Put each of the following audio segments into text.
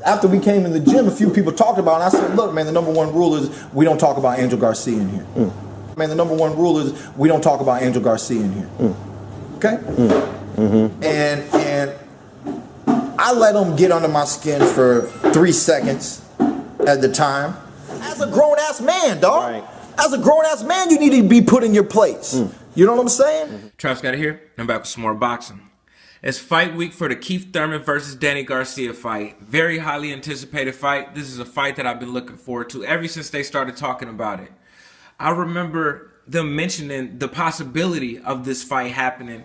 after we came in the gym, a few people talked about it, and I said, look, man, the number one rule is we don't talk about Angel Garcia in here. Man, the number one rule is we don't talk about Angel Garcia in here. Okay? And I let him get under my skin for 3 seconds at the time. As a grown-ass man, dog. Right. As a grown-ass man, you need to be put in your place. You know what I'm saying? Travis got it here. I'm back with some more boxing. It's fight week for the Keith Thurman versus Danny Garcia fight. Very highly anticipated fight. This is a fight that I've been looking forward to ever since they started talking about it. I remember them mentioning the possibility of this fight happening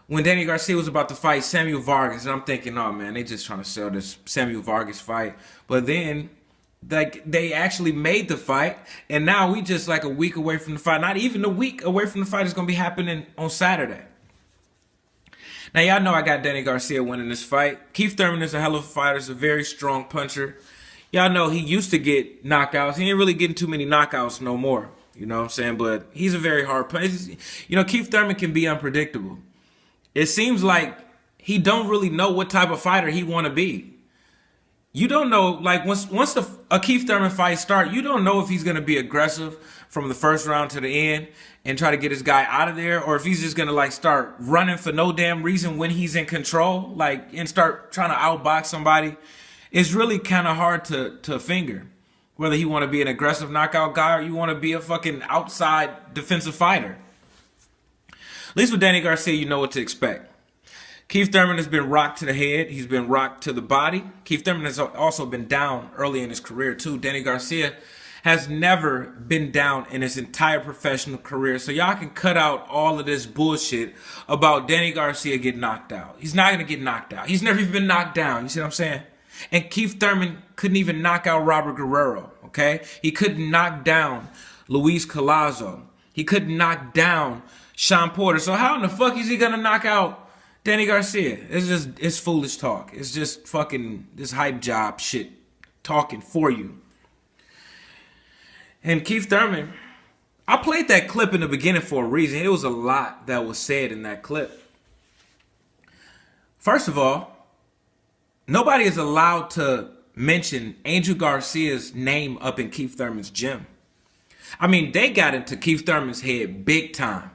when Danny Garcia was about to fight Samuel Vargas. And I'm thinking, oh man, they just trying to sell this Samuel Vargas fight. But then they actually made the fight, and now we just like a week away from the fight. Not even a week away from the fight. It's going to be happening on Saturday. Now, y'all know I got Danny Garcia winning this fight. Keith Thurman is a hell of a fighter. He's a very strong puncher. Y'all know he used to get knockouts. He ain't really getting too many knockouts no more. You know what I'm saying? But he's a very hard puncher. You know, Keith Thurman can be unpredictable. It seems like he don't really know what type of fighter he want to be. You don't know, like, once a Keith Thurman fight start, you don't know if he's going to be aggressive from the first round to the end and try to get his guy out of there, or if he's just going to, like, start running for no damn reason when he's in control, like, and start trying to outbox somebody. It's really kind of hard to finger whether he want to be an aggressive knockout guy or you want to be a fucking outside defensive fighter. At least with Danny Garcia, you know what to expect. Keith Thurman has been rocked to the head. He's been rocked to the body. Keith Thurman has also been down early in his career, too. Danny Garcia has never been down in his entire professional career. So y'all can cut out all of this bullshit about Danny Garcia getting knocked out. He's not going to get knocked out. He's never even been knocked down. You see what I'm saying? And Keith Thurman couldn't even knock out Robert Guerrero, okay? He couldn't knock down Luis Collazo. He couldn't knock down Sean Porter. So how in the fuck is he going to knock out Danny Garcia? It's foolish talk. It's just fucking this hype job shit talking for you. And Keith Thurman, I played that clip in the beginning for a reason. It was a lot that was said in that clip. First of all, nobody is allowed to mention Angel Garcia's name up in Keith Thurman's gym. I mean, they got into Keith Thurman's head big time.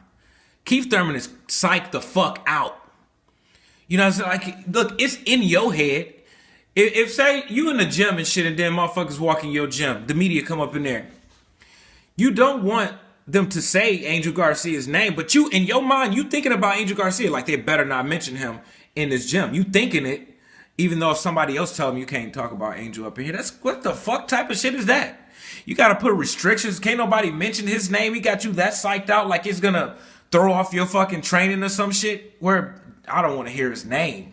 Keith Thurman is psyched the fuck out. You know what I'm saying? Like, look, it's in your head. If say you in the gym and shit and then motherfuckers walk in your gym, the media come up in there. You don't want them to say Angel Garcia's name, but you, in your mind, you thinking about Angel Garcia like they better not mention him in this gym. You thinking it, even though if somebody else tell them you can't talk about Angel up in here. That's what the fuck type of shit is that? You got to put restrictions. Can't nobody mention his name. He got you that psyched out like it's going to throw off your fucking training or some shit where I don't want to hear his name.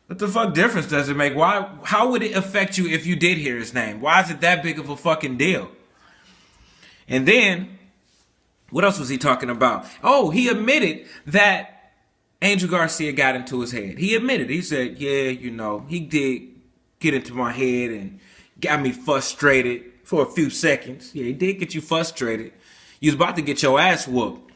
What the fuck difference does it make? Why? How would it affect you if you did hear his name? Why is it that big of a fucking deal? And then, what else was he talking about? Oh, he admitted that Angel Garcia got into his head. He admitted. He said, yeah, you know, he did get into my head and got me frustrated for a few seconds. Yeah, he did get you frustrated. You was about to get your ass whooped.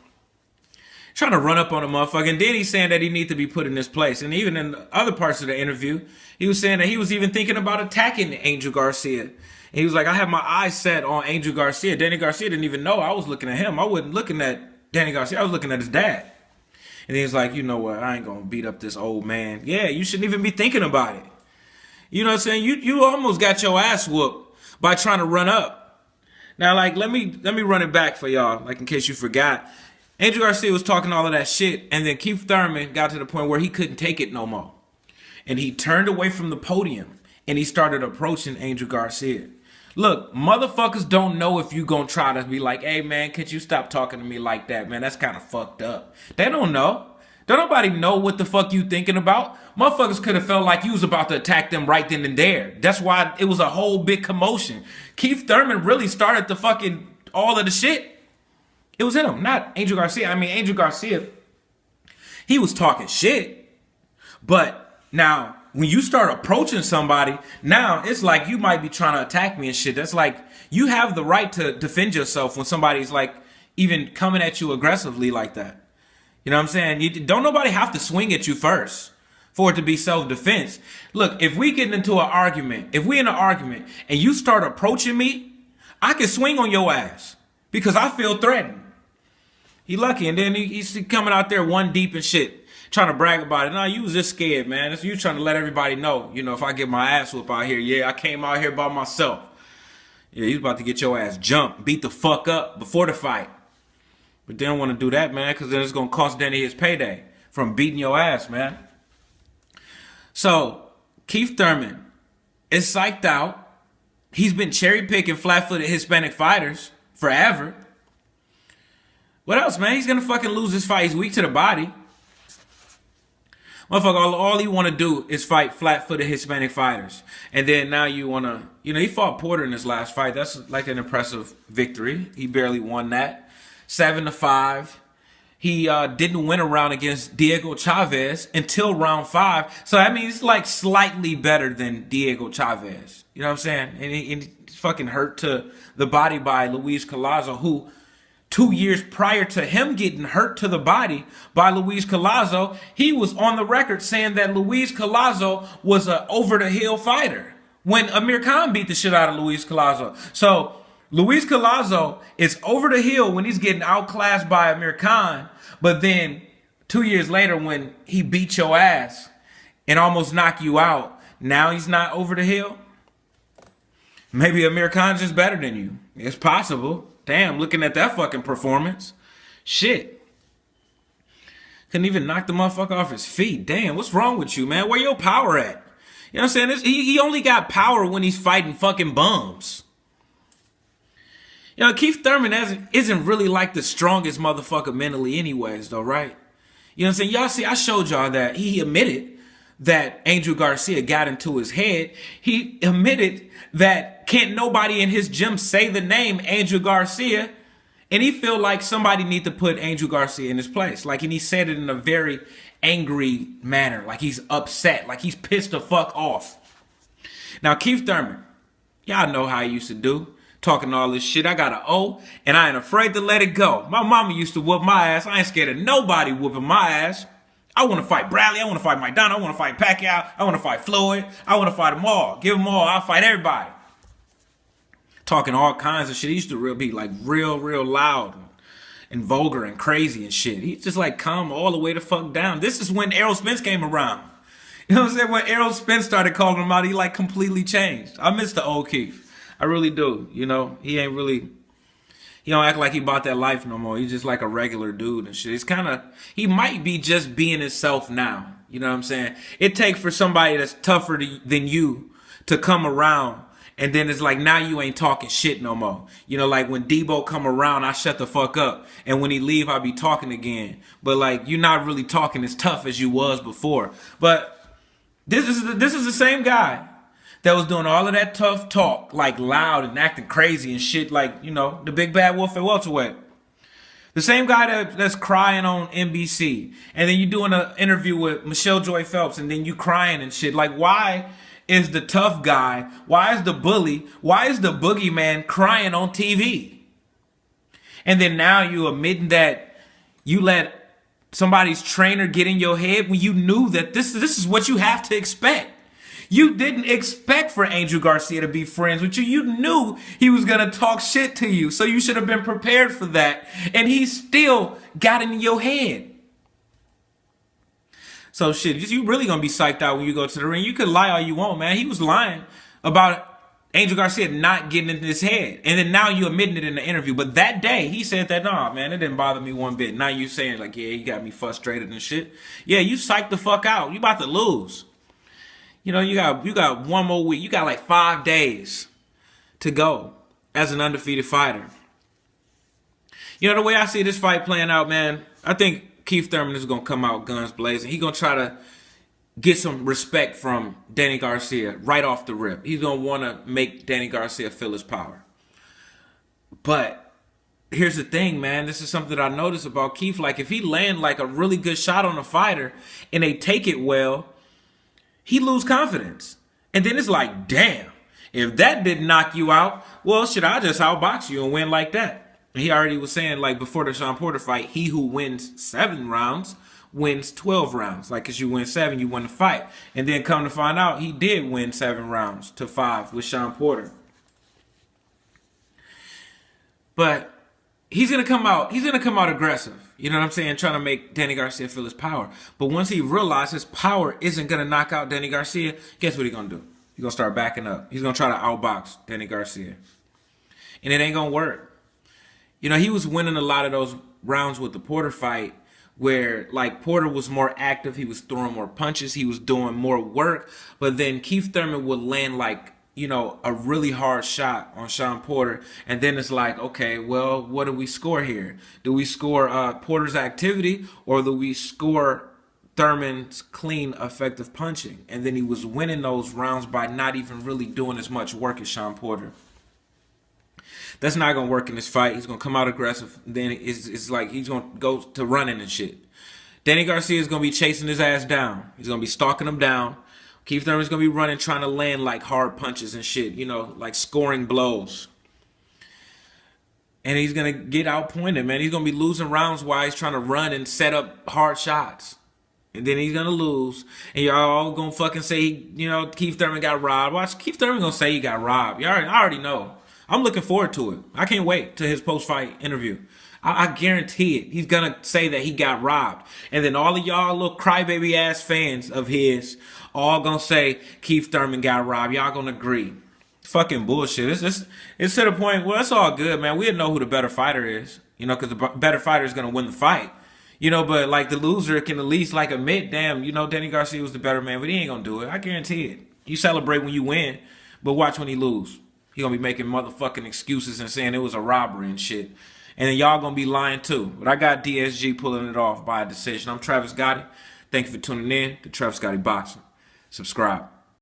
Trying to run up on a motherfucker. And then he's saying that he needs to be put in his place. And even in other parts of the interview, he was saying that he was even thinking about attacking Angel Garcia. And he was like, I have my eyes set on Angel Garcia. Danny Garcia didn't even know I was looking at him. I wasn't looking at Danny Garcia. I was looking at his dad. And he was like, you know what? I ain't going to beat up this old man. Yeah, you shouldn't even be thinking about it. You know what I'm saying? You almost got your ass whooped by trying to run up. Now, like, let me run it back for y'all, like in case you forgot. Angel Garcia was talking all of that shit, and then Keith Thurman got to the point where he couldn't take it no more. And he turned away from the podium, and he started approaching Angel Garcia. Look, motherfuckers don't know if you gonna try to be like, hey, man, could you stop talking to me like that, man? That's kind of fucked up. They don't know. Don't nobody know what the fuck you thinking about. Motherfuckers could have felt like you was about to attack them right then and there. That's why it was a whole big commotion. Keith Thurman really started the fucking all of the shit. It was in him, not Angel Garcia. I mean, Angel Garcia, he was talking shit. But now, when you start approaching somebody, now it's like you might be trying to attack me and shit. That's like, you have the right to defend yourself when somebody's like even coming at you aggressively like that. You know what I'm saying? Don't nobody have to swing at you first. for it to be self-defense. Look, if we get into an argument, if we in an argument and you start approaching me, I can swing on your ass because I feel threatened. He lucky, and then he's coming out there one deep and shit, trying to brag about it. No, you was just scared, man. It's you trying to let everybody know, you know, if I get my ass whooped out here, yeah, I came out here by myself. Yeah, he's about to get your ass jumped, beat the fuck up before the fight. But they don't want to do that, man, because then it's going to cost Danny his payday from beating your ass, man. So, Keith Thurman is psyched out. He's been cherry-picking flat-footed Hispanic fighters forever. What else, man? He's going to fucking lose this fight. He's weak to the body. Motherfucker, all he want to do is fight flat-footed Hispanic fighters. And then now you want to, you know, he fought Porter in his last fight. That's like an impressive victory. He barely won that. 7-5. He didn't win a round against Diego Chavez until round 5. So that means it's like slightly better than Diego Chavez. You know what I'm saying? And he's fucking hurt to the body by Luis Collazo, who 2 years prior to him getting hurt to the body by Luis Collazo, he was on the record saying that Luis Collazo was an over-the-hill fighter when Amir Khan beat the shit out of Luis Collazo. So Luis Collazo is over the hill when he's getting outclassed by Amir Khan, but then 2 years later when he beat your ass and almost knocked you out, now he's not over the hill? Maybe Amir Khan's just better than you. It's possible. Damn, looking at that fucking performance. Shit. Couldn't even knock the motherfucker off his feet. Damn, what's wrong with you, man? Where your power at? You know what I'm saying? He only got power when he's fighting fucking bums. You know, Keith Thurman isn't really like the strongest motherfucker mentally anyways, though, right? You know what I'm saying? Y'all see, I showed y'all that he admitted that Angel Garcia got into his head. He admitted that can't nobody in his gym say the name Angel Garcia, and he feel like somebody need to put Angel Garcia in his place. Like, and he said it in a very angry manner, like he's upset, like he's pissed the fuck off. Now, Keith Thurman, y'all know how he used to do. Talking all this shit. I got an O, and I ain't afraid to let it go. My mama used to whoop my ass. I ain't scared of nobody whooping my ass. I want to fight Bradley. I want to fight Mike Donald. I want to fight Pacquiao. I want to fight Floyd. I want to fight them all. Give them all. I'll fight everybody. Talking all kinds of shit. He used to be like real loud and vulgar and crazy and shit. He just like calm all the way the fuck down. This is when Errol Spence came around. You know what I'm saying? When Errol Spence started calling him out, he like completely changed. I miss the old Keith. I really do. You know, he don't act like he bought that life no more. He's just like a regular dude and shit. It's kind of, he might be just being himself now. You know what I'm saying? It takes for somebody that's tougher than you to come around, and then it's like, now you ain't talking shit no more. You know, like when Debo come around, I shut the fuck up. And when he leave, I be talking again. But like, you're not really talking as tough as you was before. But this is the same guy that was doing all of that tough talk, like loud and acting crazy and shit, like, you know, the big bad wolf at welterweight. The same guy that's crying on NBC. And then you doing an interview with Michelle Joy Phelps and then you crying and shit. Like, why is the tough guy, why is the bully, why is the boogeyman crying on TV? And then now you admitting that you let somebody's trainer get in your head when you knew that this is what you have to expect. You didn't expect for Angel Garcia to be friends with you. You knew he was going to talk shit to you. So you should have been prepared for that. And he still got in your head. So shit, you really going to be psyched out when you go to the ring. You could lie all you want, man. He was lying about Angel Garcia not getting into his head. And then now you admitting it in the interview. But that day, he said that, nah, man, it didn't bother me one bit. Now you saying like, yeah, he got me frustrated and shit. Yeah, you psyched the fuck out. You about to lose. You know, you got one more week. You got like 5 days to go as an undefeated fighter. You know, the way I see this fight playing out, man, I think Keith Thurman is going to come out guns blazing. He's going to try to get some respect from Danny Garcia right off the rip. He's going to want to make Danny Garcia feel his power. But here's the thing, man. This is something that I noticed about Keith. Like, if he land like a really good shot on a fighter and they take it well, he lose confidence. And then it's like, damn, if that didn't knock you out, well, should I just outbox you and win like that? And he already was saying, like, before the Sean Porter fight, he who wins 7 rounds wins 12 rounds. Like, cause you win 7, you win the fight. And then come to find out, he did win 7 rounds to 5 with Sean Porter. But he's gonna come out aggressive. You know what I'm saying? Trying to make Danny Garcia feel his power. But once he realizes his power isn't gonna knock out Danny Garcia, guess what he's gonna do? He's gonna start backing up. He's gonna try to outbox Danny Garcia. And it ain't gonna work. You know, he was winning a lot of those rounds with the Porter fight where, like, Porter was more active. He was throwing more punches. He was doing more work. But then Keith Thurman would land, like, you know, a really hard shot on Sean Porter. And then it's like, okay, well, what do we score here? Do we score Porter's activity, or do we score Thurman's clean, effective punching? And then he was winning those rounds by not even really doing as much work as Sean Porter. That's not going to work in this fight. He's going to come out aggressive. Then it's like he's going to go to running and shit. Danny Garcia is going to be chasing his ass down. He's going to be stalking him down. Keith Thurman's going to be running, trying to land like hard punches and shit, you know, like scoring blows. And he's going to get outpointed, man. He's going to be losing rounds while he's trying to run and set up hard shots. And then he's going to lose. And y'all all going to fucking say, you know, Keith Thurman got robbed. Watch, Keith Thurman going to say he got robbed. I already know. I'm looking forward to it. I can't wait to his post-fight interview. I guarantee it. He's going to say that he got robbed. And then all of y'all little crybaby ass fans of his all going to say Keith Thurman got robbed. Y'all going to agree. Fucking bullshit. It's to the point where it's all good, man. We'll know who the better fighter is. You know, because the better fighter is going to win the fight. You know, but like the loser can at least like admit, damn, you know, Danny Garcia was the better man. But he ain't going to do it. I guarantee it. You celebrate when you win. But watch when he lose. He gonna be making motherfucking excuses and saying it was a robbery and shit. And then y'all gonna be lying too. But I got DSG pulling it off by a decision. I'm Travis Gotti. Thank you for tuning in to Travis Gotti Boxing. Subscribe.